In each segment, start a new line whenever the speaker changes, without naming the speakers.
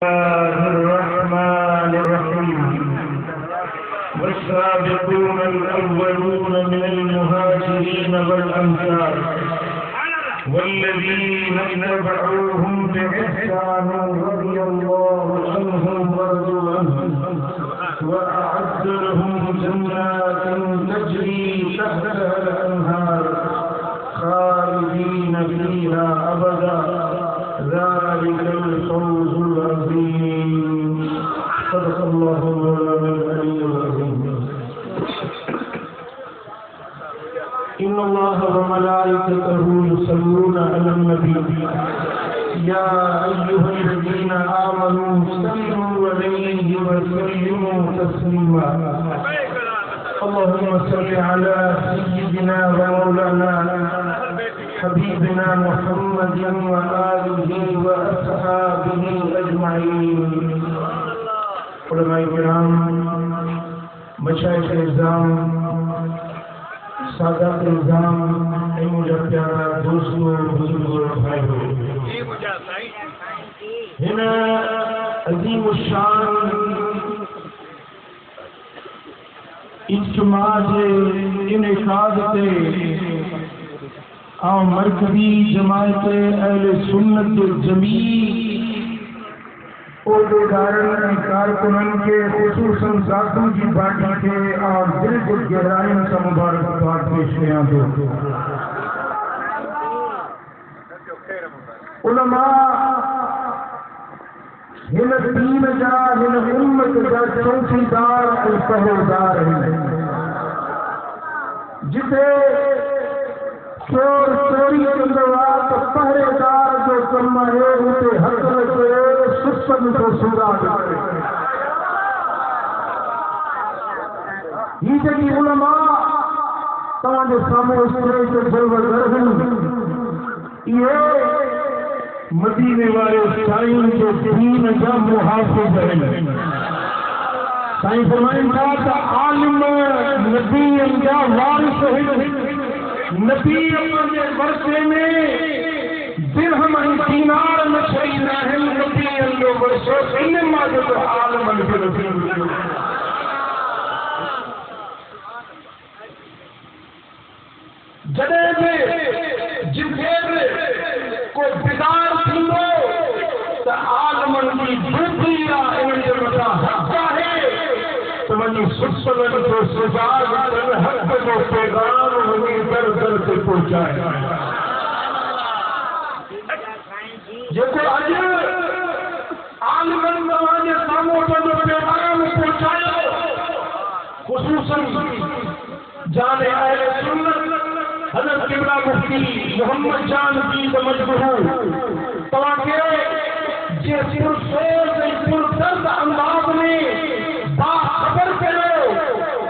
الرحمن الرحيم. والسابقون الأولون من المهاجرين والأنصار والذين اتبعوهم بإحسان رضي الله عنهم ورضوا عنه وأعد لهم جنات تجري تحتها الأنهار خالدين فيها أبدا ذلك الفوز العظيم. صدق الله مولانا العلي العظيم. إن الله وملائكته يصلون على النبي يا أيها الذين آمنوا صلوا عليه وسلموا تسليما. اللهم صل على سيدنا ومولانا حبيبنا محمد وآله وأصحابه أجمعين. علماء किराम, मशाइख इज़ाम, सादात इज़ाम, मुझे प्यारा दोस्तों, बुजुर्गों, भाइयों, इन अजीम शान इज्तिमा के इनेकाद से मरकजी जमायत अहले सुन्नत जमी कारकुनन के खुसूसन ज़ातों की बाटी के और दिल को गहराइयों से मुबारकबाद पेश किया दो। उलमा हिन दीन जा हिन उम्मत जा चौकीदार और पहरेदार हैं। जिते चोर चोरी कंदो आहे त पहरेदार जो कम आहे उते हथ लॻे सुस्तनि जो सुराग करे। ही जेकी उलमा तव्हांजे साम्हूं स्टेज ते जलवा करनि, इहे मदीने वारे साईं जे दीन जा मुहाफ़िज़ आहिनि। साईं फरमाइनि था त आलिम नबीअनि जा वारिस आहिनि। नबी अपने वर्षे में दिरहम ऐं दीनार न छॾींदा आहिनि। नबीअनि जो वर्षो इन मां जेको आलिमनि खे नसीब थियो। जॾहिं बि जिथे बि को बिदार थींदो त आलिमनि जी दूती आहे, इन्हनि जे मथां हक़ आहे त वञी सुस्तनि जो सुजाग कनि, हक़ जो पैगाम वञी दर दर ते पहुचाए। जेको अॼु आलिमनि तव्हांजे साम्हूं पंहिंजो पैगाम पहुचायो, ख़ुसूसन जाने अहले सुन्नत हज़रत क़िबला मुफ्ती मोहम्मद जान दीद मजबूर तव्हांखे जे पुरसोज़ ऐं पुरदर्द अंदाज़ में बाख़बर कयो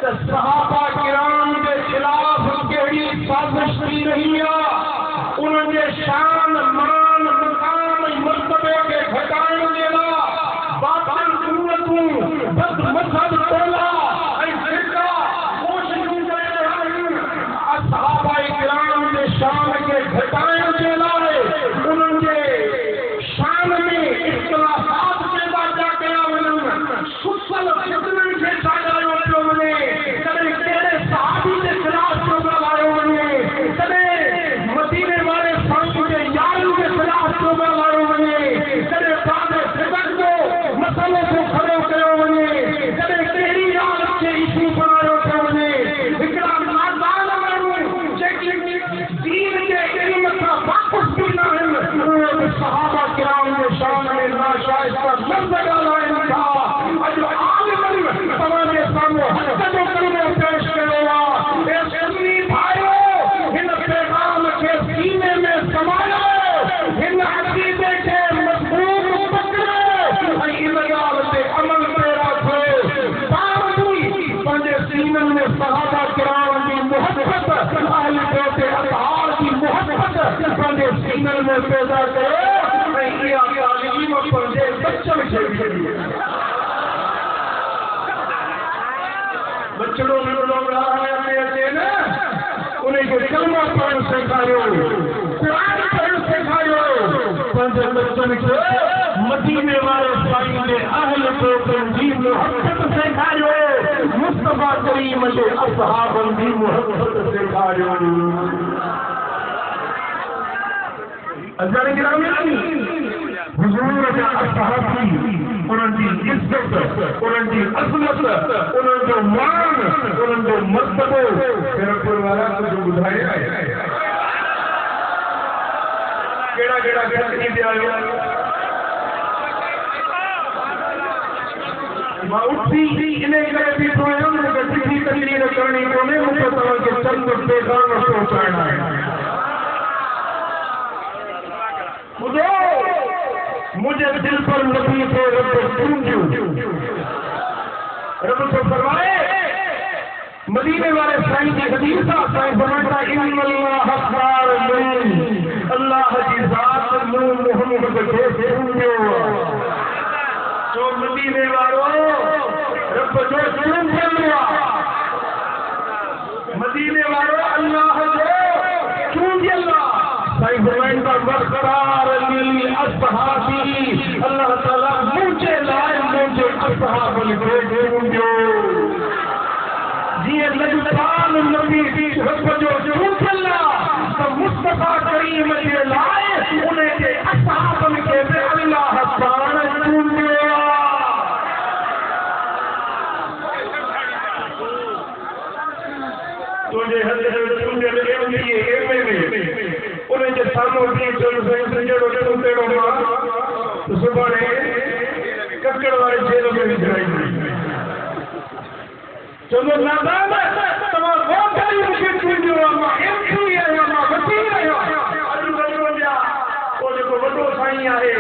त सहाबा किराम जे ख़िलाफ़ कहिड़ी साज़िश थी रही आहे। उन्हनि जे शान, मान, मक़ाम ऐं मर्तबे खे घटाइण जे लाइ बातिल क़ुव्वतूं, बदमज़हब टोला ऐं फ़िरक़ा कोशिशूं करे रहिया आहिनि। सहाबा किराम जे शान खे घटाइण जे लाइ उन्हनि जे शान में इख़्तिलाफ़ात पैदा था कया वञनि। सुसल फितननि खे साॻायो पियो वञे। कॾहिं कहिड़े सहाबी जे ख़िलाफ़ पियो ॻाल्हायो वञे, कॾहिं मदीने वारे साईं जे यारनि जे ख़िलाफ़ पियो ॻाल्हायो वञे, कॾहिं पंहिंजे फिक़्र जो मसइलो पियो खड़ो कयो वञे, कॾहिं कहिड़ी यार खे इशू बणायो पियो वञे। हिकिड़ा नादान माण्हू जेके दीन जे इल्म खां वाक़ुफ़ बि न आहिनि, उहे बि सहाबा किराम जे शान में नाशाइस्ता लफ़्ज़ ॻाल्हाइनि था। अॼु आलिमनि तव्हांजे साम्हूं हक़ जो कलमो पेश कयो आहे। हे सुन्नी भाइयो, हिन पैगाम खे सीने में समायो, हिन अक़ीदे खे मज़बूत पकड़ो ऐं इन ॻाल्हि ते अमल पैदा कयो। बावजूद पंहिंजे सीननि में सहाबा किराम जी मुहबत, अहले बैत अतहार जी मुहबत पंहिंजे सीननि में पैदा कयो ऐं इहा तालीम पंहिंजे बच्चनि खे बि ॾियो। बचड़ो नंढड़ो ॻाल्हाइण में अचे न, उन खे कलमो पढ़णु सेखारियो, क़ुरान पढ़णु सेखारियो। पंहिंजे बचनि खे मदीने वारे साईं जे अहल दोस्तनि जी मुहबत सेखारियो, मुस्तफा करीम जे असहाबनि जी मुहबत सेखारियो। अज़र गिरामी हुजूर जा असहाबी, उन्हनि जी इज़्ज़त, उन्हनि जी अज़मत, उन्हनि जो मान, उन्हनि जो मर्तबो फिरपुर वारा कुझु ॿुधाए कहिड़ा कहिड़ा घटि थी आयो। मां उथी इन करे बीठो आहियां मूंखे चिठी तकरीर करणी कोन्हे, मूंखे तव्हांखे चंद पैगाम पहुचाइणा आहिनि। ॿुधो, मुझे दिल पर नबी थे रब गूंजो। रब तो फरमाए मदीने वाले साईं जी हदीस साईं फरमाता इन्नल्लाह क़ारिन, अल्लाह जी ज़ात नूर मोहम्मद खे गूंजो। जो मदीने वारो रब जो गूंजो, मदीने वारो अल्लाह जो गूंजो। साईं फरमाइंदा बरकरार लिल असहाबी, अल्लाह ताला मुझे लाए मुझे असहाबन खे गूंजो। जीअं लजपाल नबी रब जो गूंजला त मुस्तफा करीम जे लाइ उन जे असहाबन खे बि अल्लाह पाण गूंजो। तुंहिंजे हथ में गूंजल उनजे साम्हूं जहिड़ो तेड़ो मां सुभाणे ककड़ वारे जेल में विझाईंदी। चवंदो नादान तव्हां गोठरी मूंखे चूंडियो आहे, मां एमपी आहियां, मां वकील आहियां। अॼु वॾो जा उहो जेको वॾो साईं आहे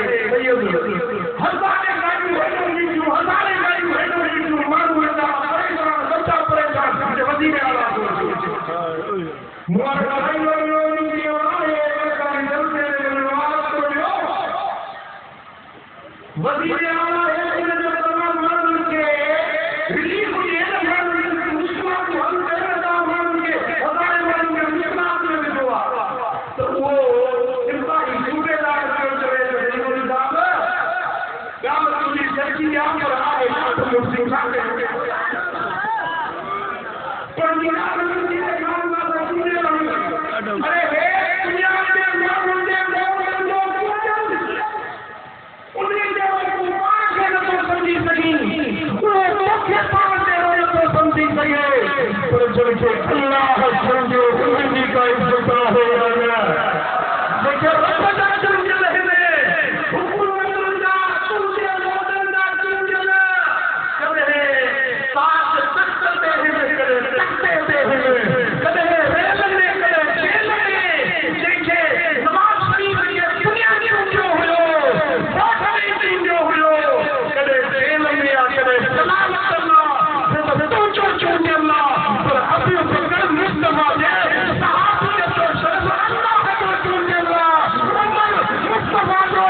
हज़ारे गाॾियूं हेॾो ॾींदियूं, हज़ारे गाॾियूं हेॾो ॾींदियूं, माण्हू वेंदा परेशान, सचा परेशान वधीक आला वज़ीर आला है उन जो तमाम माण्हुनि खे रिलीफ ॾिए न, माण्हुनि खे मुश्किलात हल करे था, माण्हुनि खे हज़ारे माण्हुनि खे मुश्किलात में विधो आहे त उहो इम्तिहानी सूबेदार पियो चवे त हिननि साहब ॻाल्हि तुंहिंजी सची आहे पर आहे छा मुर्सी छा कयो पंहिंजी ॻाल्हि जी अरे हे दुनिया में माण्हुनि जे अल्लाह समझो उन्हीं का इज्जत है देखिए रब का चुंजल है हुकूमत का चुंजल मदन का चुंजल कदे साथ तकते हैं कदे तकते हैं कदे रेल में कदे जेल में देखिए नमाज शरीफ के दुनिया की जो हो बाहर की जो हो कदे जेल में या कदे सलाम करना तो चुंजल पर अभी बकर मुस्तफा दे सहाबत तो अल्लाह को चुंजला उमर मुस्तफा दो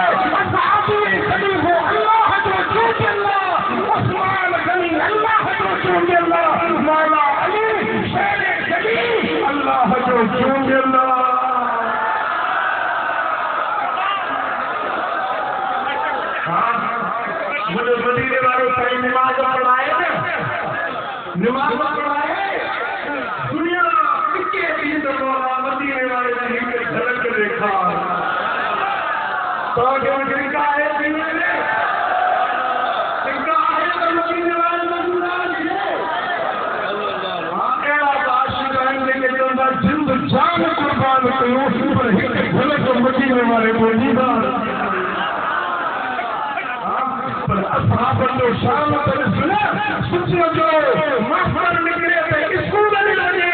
सहाबी कभी हो अल्लाह को चुंजला उस्मान गनी अल्लाह को चुंजला मौला अली शेर गनी अल्लाह को चुंजला। मुझे मदीने वाले साईं नमाज पढ़ाए ना, नमाज पढ़ाए दुनिया कितने भी दरबार मदीने वाले ने एक झलक देखा तो जो जिनका है दुनिया में जिनका है तो मदीने वाले मौजूद है अल्लाह का आशीर्वाद लेके जो अंदर जिंद जान कुर्बान करो पर एक झलक मदीने वाले मौजूद पर असहाब जो शाम पर सुना सोचो जो मास्टर निकले थे स्कूल में लगे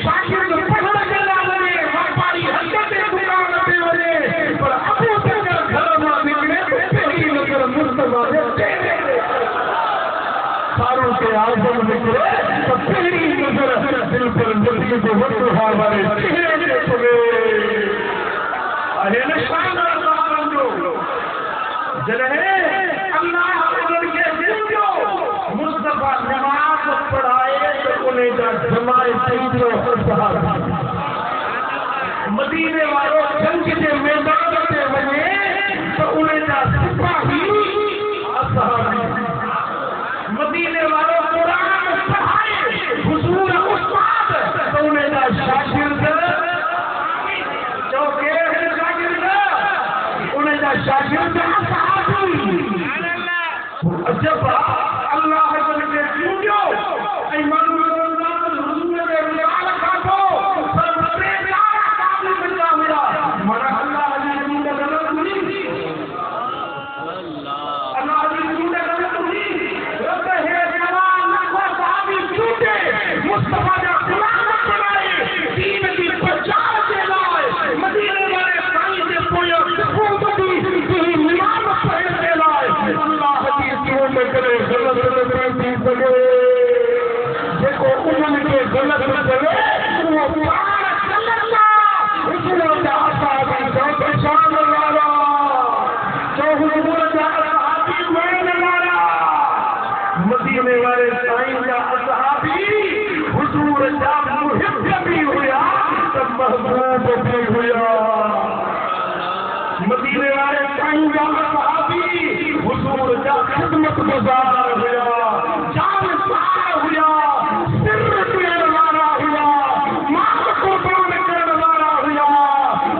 शागिर्द पढ़ने के लगे व्यापारी हरकत दुकान पे लगे पर अबू बकर घर में निकले तो पहली नजर मुस्तफा से सारों के आजम निकले तो पहली नजर दिल पर नबी को वक्त हमारे चेहरे पे पड़े अरे निशान साहब जो जने अल्लाह उनके दिल जो मुस्तफा नमाज पढ़ाए तो उन्हें जमाए सईदो सहाबा मदीने वालों जंग के मैदान पे वने जब अल्लाह के चूंडियो ऐं माण्हू हुजूर जे मिलाल खां पोइ सब बेकार काम कंदा हुया माना अल्लाह जी चूंड गलत हुई अल्लाह जी चूंड गलत हुई रब हे जवान लखो साहबी चूंडे मुस्तफा जा गुलाम बनाए दीन की प्रचार के लाए मदीने वाले साईं जे पोयो हुकूमती की निमाज़ पढ़ण के लाए अल्लाह जी चूंड करे गलत न थी सघे जेको उन्हनि खे गलत करे उहो पाण सल्लल्लाह हुजूर जा असहाबी जो पहचान वारा जो हुजूर जा असहाबी मरण वारा मदीने वाले साईं जा असहाबी हुजूर जा मुहिब भी हुआ त महबूब भी हुआ मदीने वाले साईं जा असहाबी हुजूर जा खिदमत गुज़ार हुआ जानसार हुआ सिर ॾियण वारा हुआ माल कुर्बान करण वारा हुआ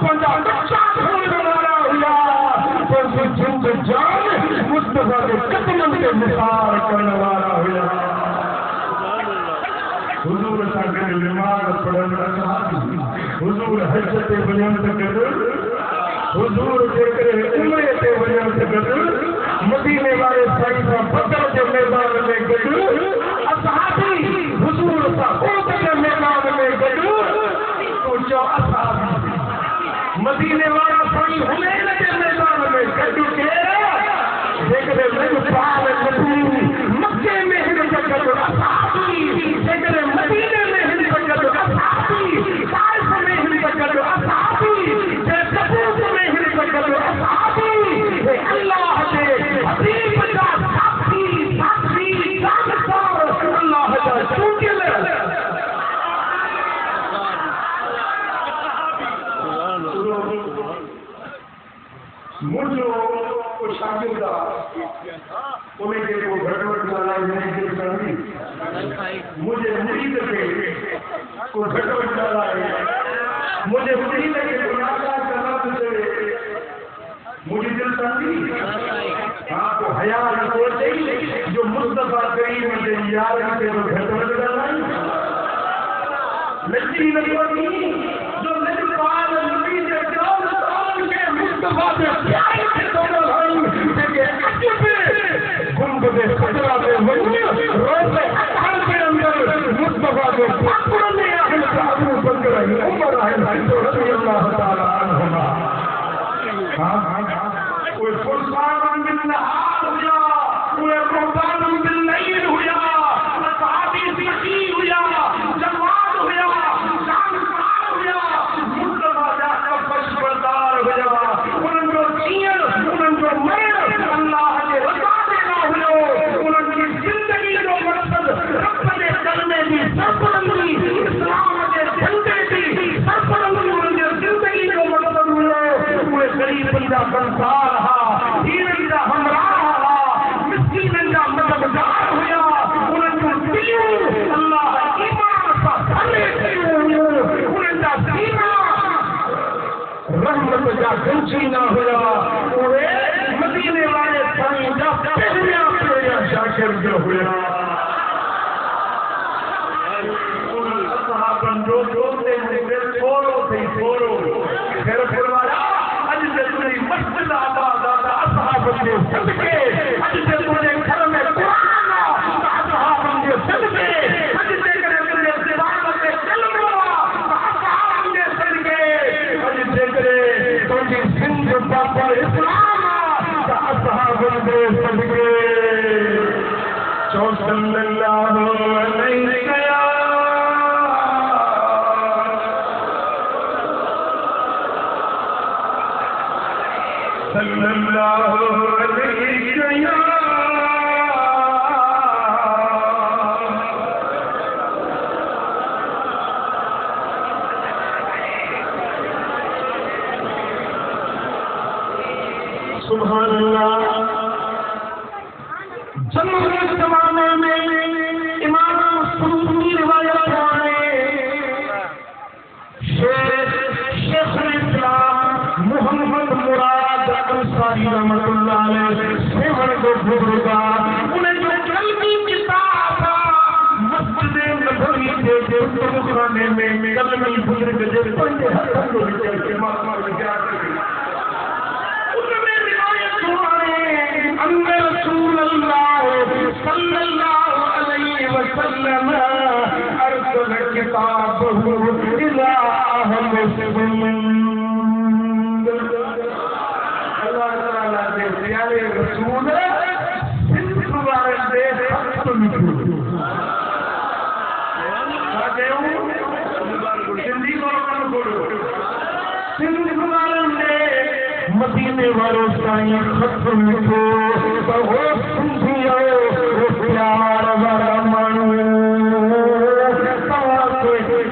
पंहिंजा बच्चा छोड़ण वारा हुआ पंहिंजी जिंद जान मुस्तफा जे कदमनि ते निसार करण वारा हुआ हुजूर सां गॾु नमाज़ पढ़ण असहाबी हुजूर हज ते वञण त गॾु हुजूर जे करे उमरे ते वञण त गॾु मदीने वाले साईं सां बदर जे मैदान में गॾु असहाबी हुजूर सां उहद जे मैदान में गॾु तो चओ असहाबी मदीने वाला साईं हुनैन जे मैदान में गॾु जेकॾहिं लॻ पाल नबी मके में हिन जे गॾु असहाबी जेकॾहिं मदीने में हिन जे गॾु असहाबी ताइफ में हिन जे गॾु असहाबी तबूक में हिन जे गॾु असहाबी अल्लाह जे हबीब जा साथी जानसार अल्लाह जा चूंडियल मुझो को शागिर्द उन्हें के को घटवट ॻाल्हाए मुंहिंजी दिलि मुझे मुरीद खे को घटवट ॻाल्हाए मुझे मुरीद खे गुनाहगार करना थो चवे मुंहिंजी दिलि ठहंदी हाँ तो हया न थो अचे जो मुस्तफा करीम जे यार खे को घटवट ॻाल्हायूं लची न थो अची जो लजपाल नबी जे कौल के मुस्तफा जे प्यार खे थो ॻाल्हायूं जेके अॼु गुंबद खतरा में वञी रोज़ अखर के अंदर मुस्तफा जो पाकुर में आहिनि त अबू बकर ऐं उमर आहिनि रज़ी अल्लाह ताला अन्हुमा कोई फुरसान बिन नहार हुया कोई कुर्बान बिन लैल हुया सहाबी सखी हुया जवान हुया जानसार हुया मुस्तफा जा कफश बरदार हुया उन्हनि जो जीअण उन्हनि जो मरण अल्लाह जे रज़ा ते न हुयो उन्हनि जी ज़िंदगी जो मक़सद रब जे कलमे जी सरबलंदी इस्लाम जे झंडे जी सरबलंदी उन्हनि जे ज़िंदगी जो मक़सद हुयो उहे ग़रीबनि जा कंसार हा हीरनि जा हमराह हा मिस्कीननि जा मददगार हुया उन्हनि जूं दिलियूं अल्लाह ईमान सां भरे कयूं हुयूं उन्हनि जा सीना रहमत जा गंजीना हुया उहे मदीने वाले साईं जा पहिरियां शागिर्द हुया उन्हनि असहाबनि जो जोते में थोरो अथई थोरो ख़ैर फरमाया अॼु जे तुंहिंजी मस्जिद आबाद आहे त असहाबनि जे सदके अॼु जे तुंहिंजे घर में क़ुरान आहे त असहाबनि जे सदके अॼु जे करे तुंहिंजे दीवान ते कलमो आहे त असहाबनि जे सदके अॼु जे करे तुंहिंजी सिंध बाबा इस्लाम आहे त असहाबनि जे सदके चओ सल्लल्लाहु अलैहि सल्लल्लाहु अलैहि सुभान अल्लाह जमहूरी जमाने में इमाम सुन्नी रिवायत शेख इस्लाम मोहम्मद मुराद अंसारी रहमतुल्लाह अलैह सेवन को बुजुर्गा जो निकल के महात्मा विद्यार्थ उनमें रिवायत हुआ है अन्ना रसूलल्लाह सल्लल्लाहु अलैहि वसल्लम अर्सल किताबहु इला अहल सिंध। अल्लाह ताला के प्यारे रसूल सिंध वाले देश खत लिखो सिंधी सिंध वाले ने मदीने वालों साईं खत लिखो हो सिंधियो प्यार वाला मानू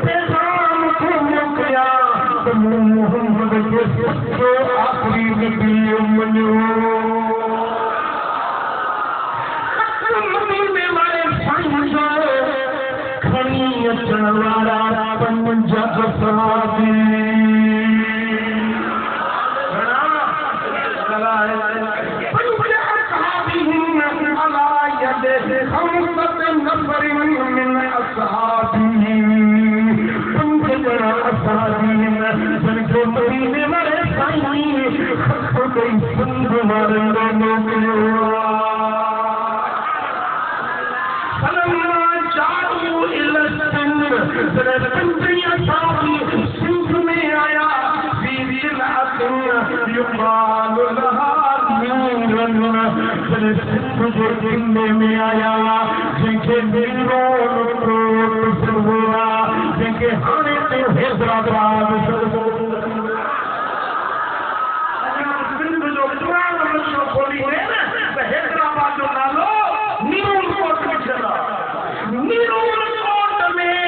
पैगाम को मोकिलिया तो मोहम्मद के सच्चो आखिरी नबी मनो। मदीने वाले साईं जो खणी अचण वारा 50 सहाबी मदीने वाले साईं सिंध वाले सिंध में आया सिंध जो जिले में आया जंहिंखे जंहिंखे हाणे हैदराबाद सिंध जो पुराणो नक्शो खोली है न त हैदराबाद जो नालो नीरुल कोट छॾा नीरुल कोट में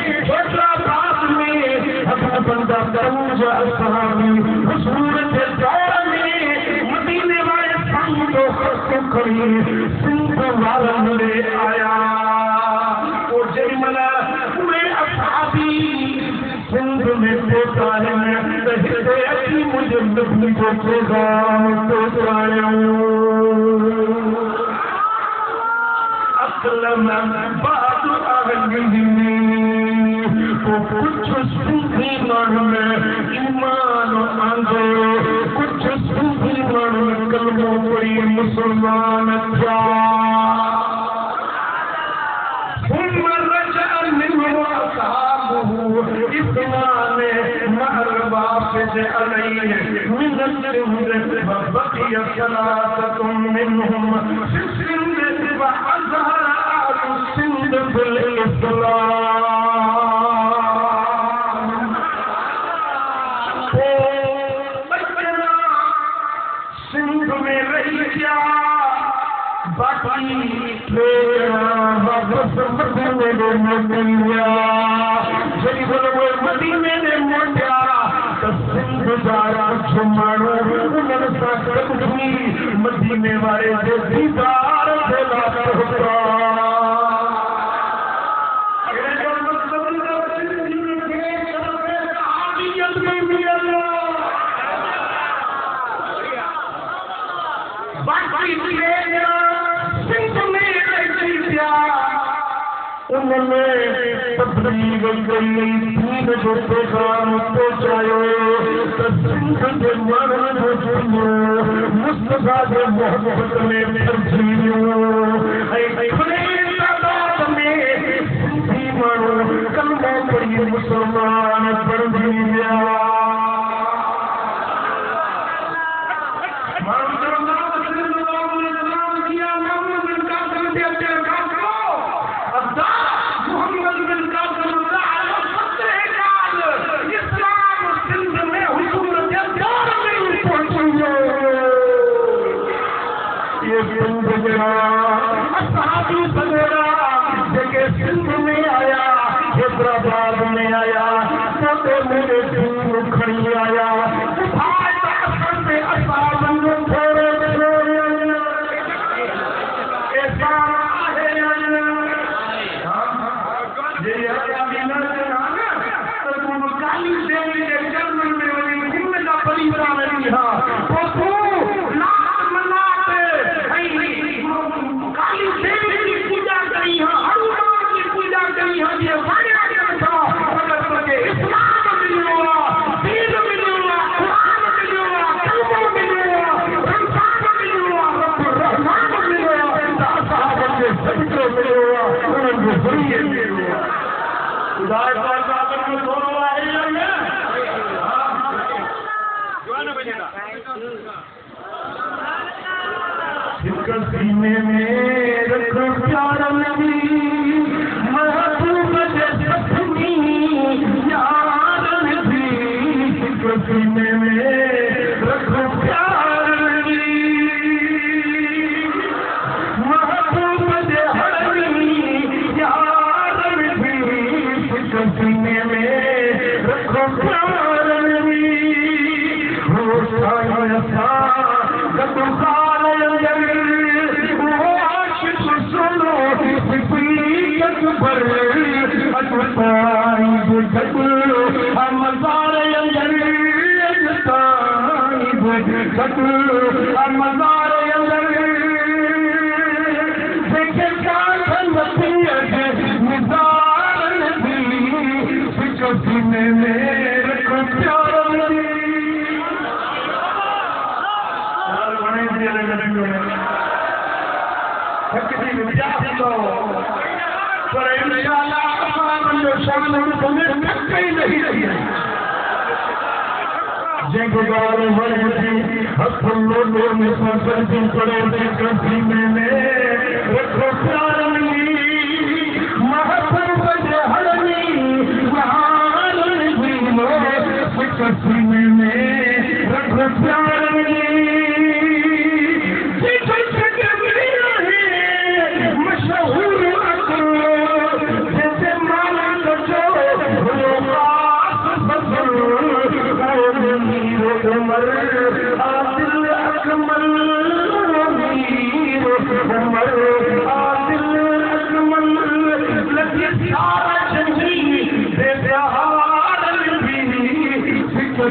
हैदराबाद में बंदा पंज असहाबी हुजूर के दौर में मदीने वाले साईं जो खत खड़ी सिंध वारनि ले आया और जेमल उहे असहाबी सिंध में पहुंचा आहिनि त हिते अची मुंहिंजे नबी जो पैगाम पहुचायूं। असलम बाद आहिनि कुछ सिंधी माण्हू में ईमान आंदो कुछ सिंधी माण्हू कलमो पढ़ी मुसलमान थिया। इस्लाम महरबाफ़ अलैहि मिन सिंध बक़िय सलासतुम मिनहुम फी सिंध व अज़हर अहलु सिंध बिल इस्लाम। सिंध में रही क्या बाकी वापस मदीने में मोकिलिया जॾहिं उहे मदीने में मोटिया त सिंध जा कुझु माण्हू उन्हनि सां गॾु मदीने वारे जे दीदार जे लाइ पहुता। उनमें तबलीग कई दीन जो पैगाम पहुंचायो त सिंध जे माण्हुनि जो दुनियो मुस्तफा जे मोहब्बत में भरिजी वियो ऐं घणे तादाद में सिंधी माण्हू कलमो पढ़ी मुसलमान बणिजी विया। में रखो प्यार नबी महबूब दे सपनी यार नबी सीने में रखो प्यार नबी महबूब दे हरनी यार नबी सीने में रखो प्यार नबी हो साया कदुखार अंदर वो आशिक सुनो हकीकत पर अजताई जग मज़ार अंदर अजताई जग मज़ार अंदर देखे काठन पियत निज़ार नबी सीने में रखो प्यार नबी पर इंशाअल्लाह शान कहीं नहीं रही है जगदार वर्दी हथों में फसल की पड़े कभी में रखो प्यार नबी महबूब दे हरनी महान नबी सीने में रखो प्यार नबी उमर आदिल अकमल उमर आदिल अकमल लगे सारा जंगी बेहार नबी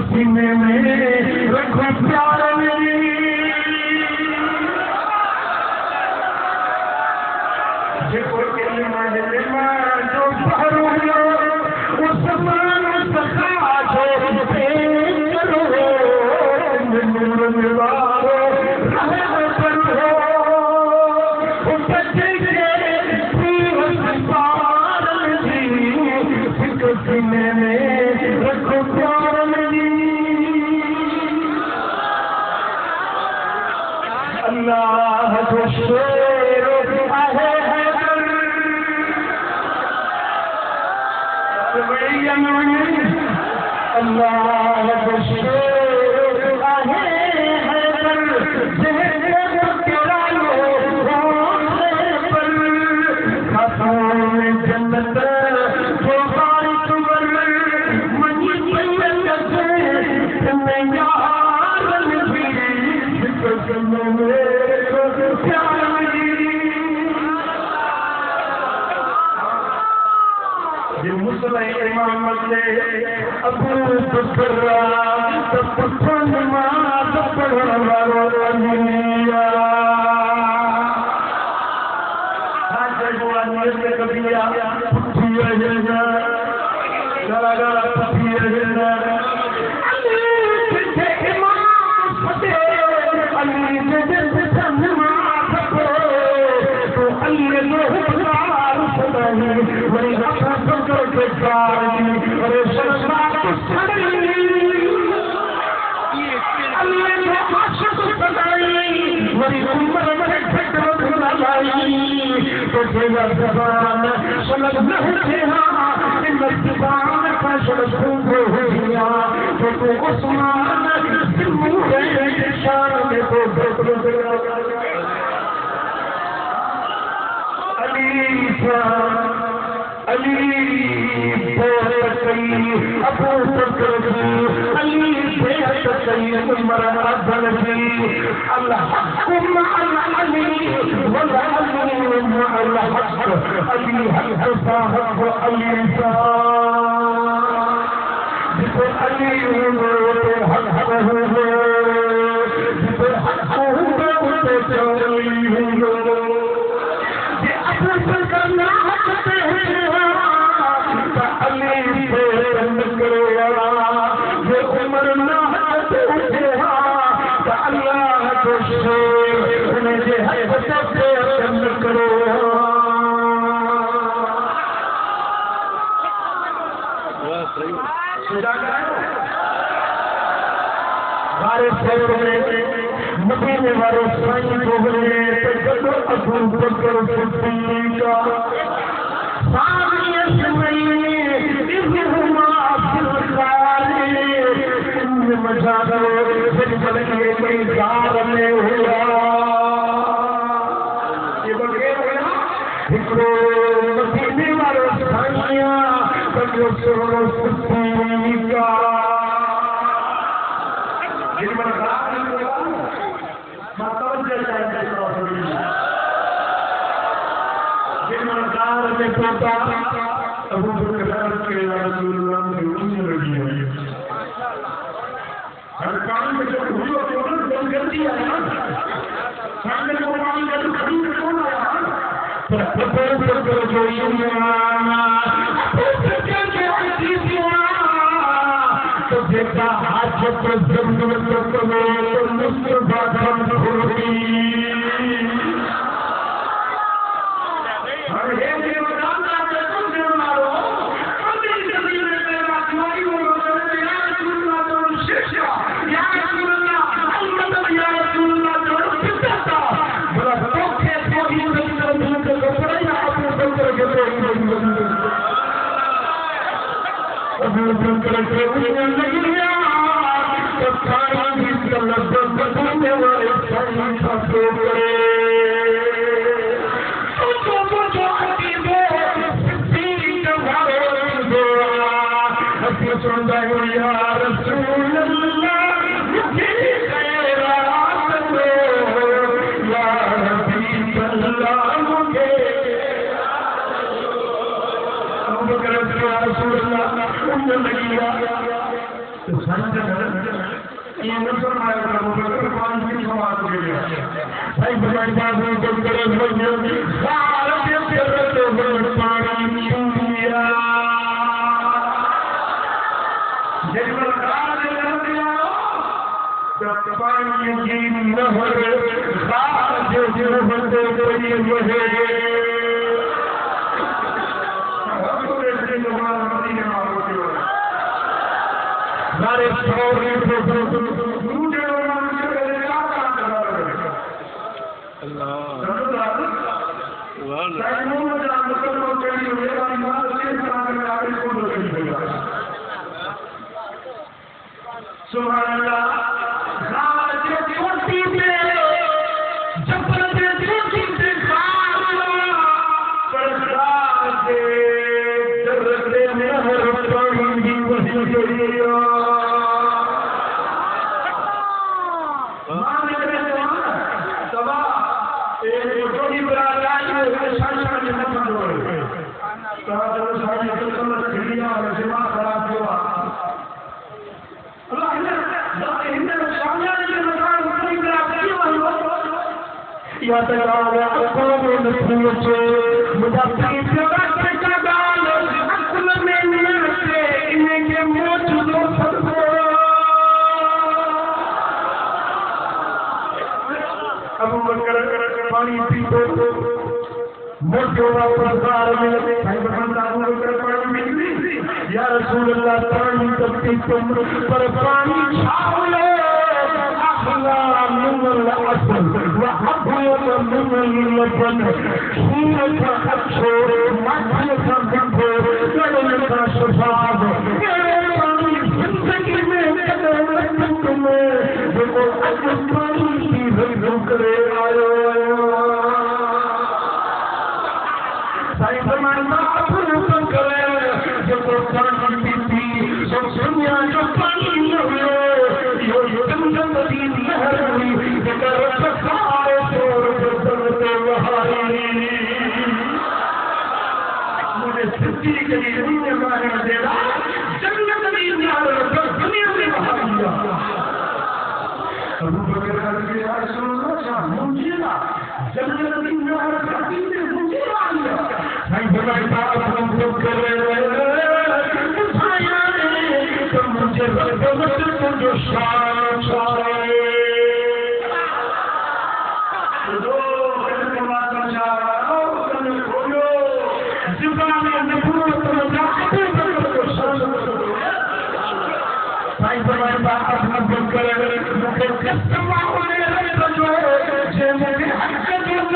सीने में रखो प्यार नबी जो भरो उस्मान सखा जो सीने में रखो प्यार नबी अल्लाह को शेर आहे अल्लाह को शेर आहे जन्नत इमाम अबू बकर नमाज पढ़ने वालों अबू बकर अली उमर अल्लाह अली वला अल्लाह अली हक साहब अली जिसे अली हक हो जिसे हक हो ये अबू बकर ना हकते हैं अली से करो ये उमर ना हकते उठे अल्लाह को उन्हें जे हक से करो हमारे शहर में मदीने वाले साईं को अबू बकर सिद्दीक सामने इब्हुमा फिलखारी इन मजादो फिर बलके मैदार में हुआ ये बगे हुआ हिकड़ो मदीने वालो साईया बनो सोनो सिद्दीक जिन में पहुंचा अबू बकर के रसूलुल्लाह ने उन्हें लगी है हर काम में जब हुई तो बंद कर दिया ना सामने को काम का तो खड़ी में कौन आया पर जो ईमाना तो देखा हाथ पर जन्नत में मुस्तफा का खुदी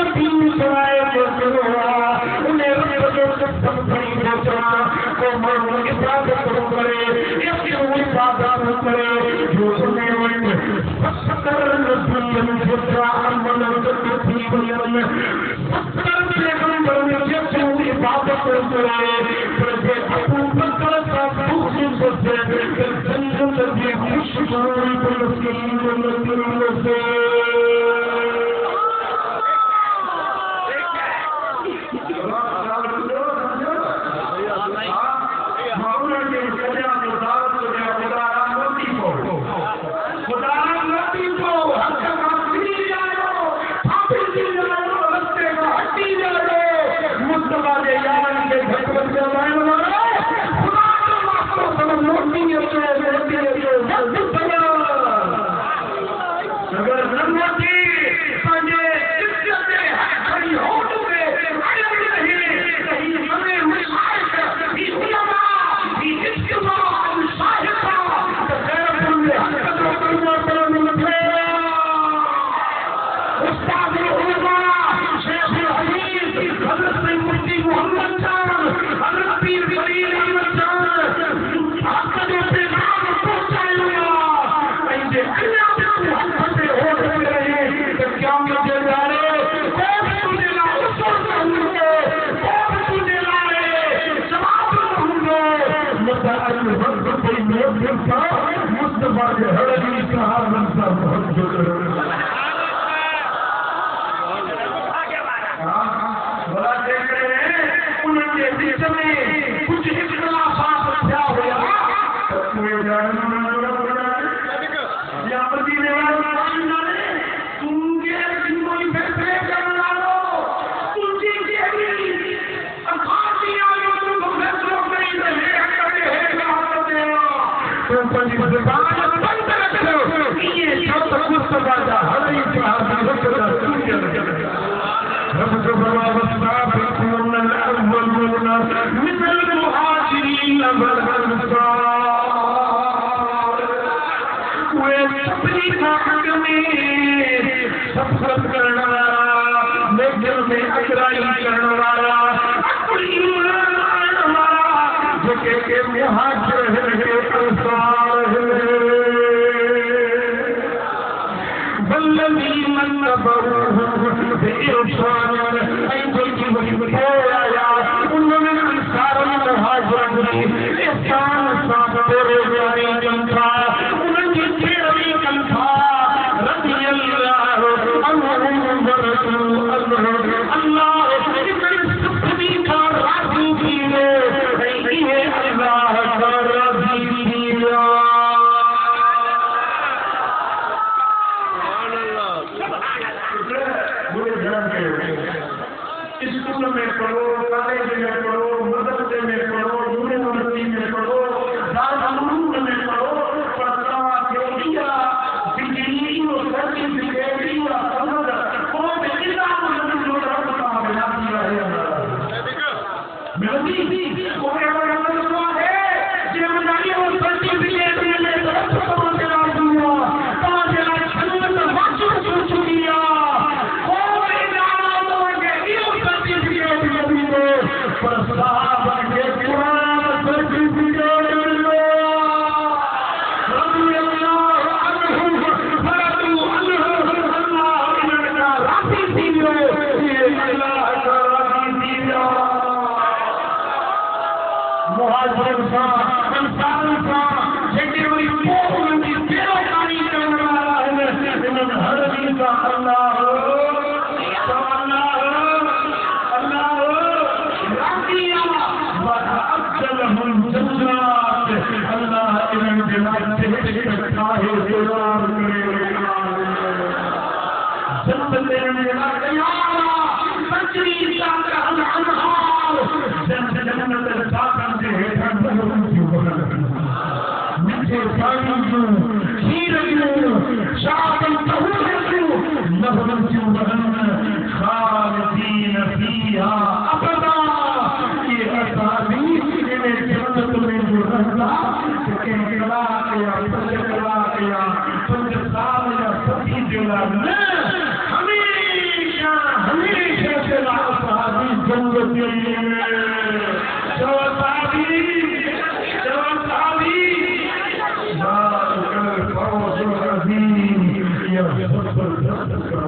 Thank you.
करे जो ने वट सत्तर दुनिया में जेतिरा अमल थी वञनि सत्तर पैगंबर में जेतिरो इबादत करे पर जे अबू बकर सां ख़ुशि से जन्नत जी खुशबू से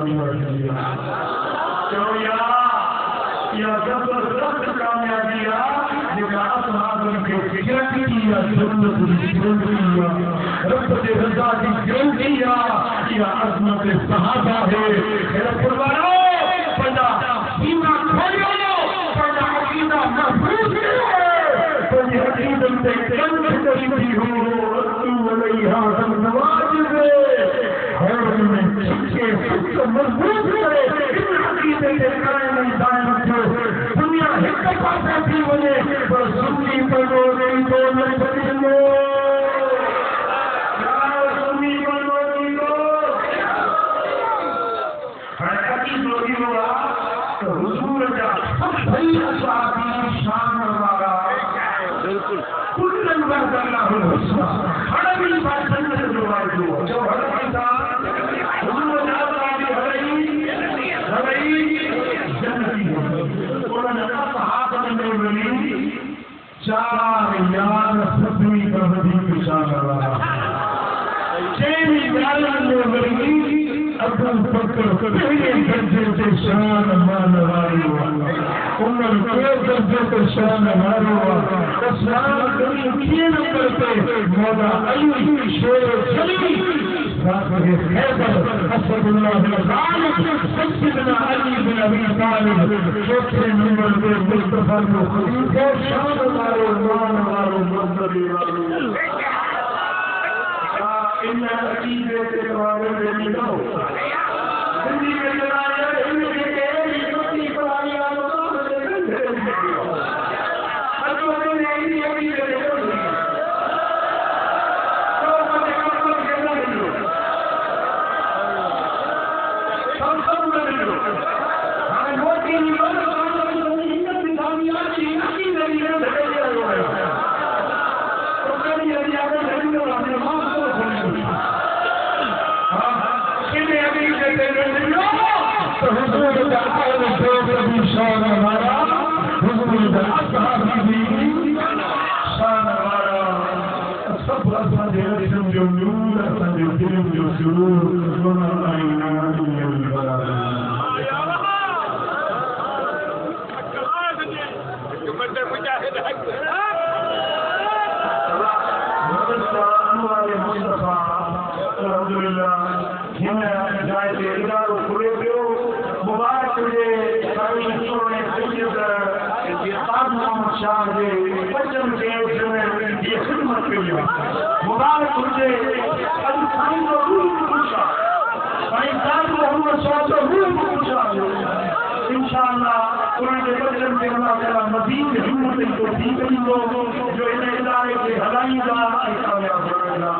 कामयाबी क्यों या जबरदस्त कामयाबी जेका असहाबन खे गिरफ्त की जन्नत जी गिरफ्त रब जे रज़ा जी गिरफ्त या अज़मत सहाबा है रब वालो पंहिंजा सीना खोलियो पंहिंजा अक़ीदा महफूज़ कयो पंहिंजी अक़ीदत ते कंध करींदी हो तू अलैहा नवाज़ और में छिके सच मजबूत करे इन अक़ीदे ते कायम दायम रखो दुनिया हिक पासे थी वञे पर सुन्नी पनो नहीं तो न बदिलो सुन्नी पनो नहीं तो अक़ीदो इहो तो हुजूर जा सभई असहाबी शान वारा बिल्कुल कुल्लन वरदल्लाहुल हुस्ना हड़बी बात जन्नत जो वाइदो जो हड़बी था हुजूर जा चार यार सभी का वधी शान वाला चेरी यारन में वही अब्दुल बकर पहले दर्जे से शान मान वाली उमर के दर्जे से शान वाली इस्लाम कभी किए न करते मौला अली शेर सली साहिब हैदर असदुल्लाह गालिब सैयदना अली बिन अबी तालिब चौथे नंबर पे मुस्तफा को खलीफा शान वालो मान वालो मंजरी वालो इन अकीदे के बारे में लिखो हिंदी में चलाया हिंदी के हिंदी पढ़ाई वालों शान हमारा हुजूर दा असहाबी शान हमारा सब असांजे रस्म जो नूर असांजे दिल जो सुरूर सुना आईना दुनिया बराबर मुस्तफा अल्हम्दुलिल्लाह हिन जाए ते इदारो खुले पियो मुबारक हुजे साईं सोने सैयद काज़ी मोहम्मद शाह जे बचन के ये खिदमत कई मुबारक हुजे अॼु साईं जो रूह खुश आहे साईं काज़ी मोहम्मद शाह जो रूह खुश आहे इंशाअल्लाह उन्हनि जे बचन ते अल्लाह ताला मज़ीद हिम्मत को दी कईंदो जो इन इदारे खे हलाईंदा ऐं कामयाब बणाईंदा